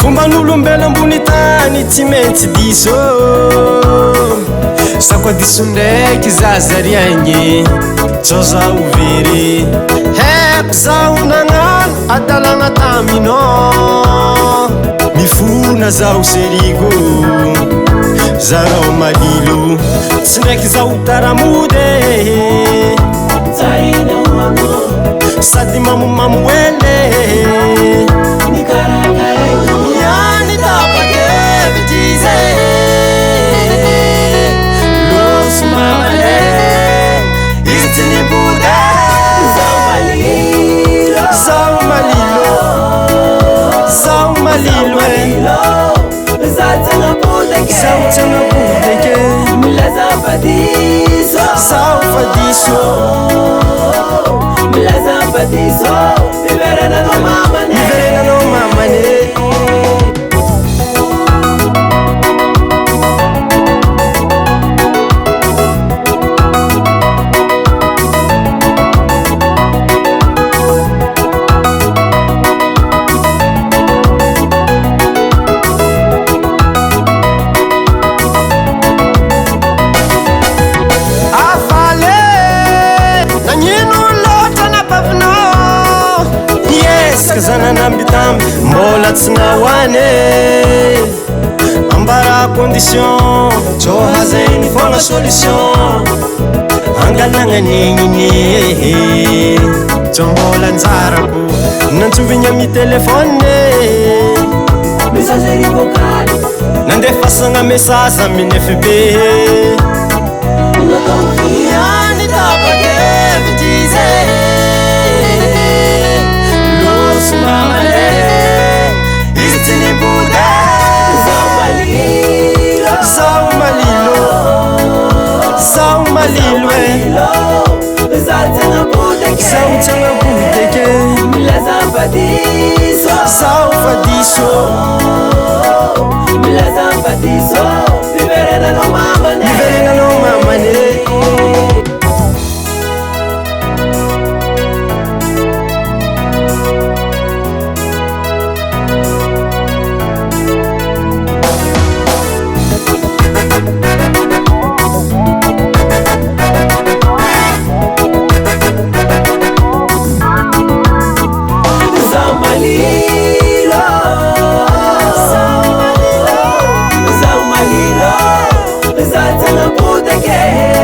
Fomban'olombelo ambony tany tsy maintsy diso sakoadiso ndraiky zazariagny tsao zaho very heko zaho nagnano adalagna taminao mifona zaho serigo zarao malilo tsy ndraiky zaho taramode sady mamomamo ele yani tapakevitize loso mamale istinibude zao malilo zao malilo zao malilo zao budeke milaza fadiso zao fadiso milaza fadiso viverena no mamane zananambitamby mbola tsy nahoane ambara condition tsô hazainy fogna solution angalagnanegniny tsô mbola anjarako nantsovigny ami telefone messagerie vocale nandefasagna message amin'ny FB yani tapakevitize mamale istinibude zao malilo zao malilo zao malilo zao budeke milaza fadiso zao fadiso milaza fadiso viverena no mamane zao malilo zao budeke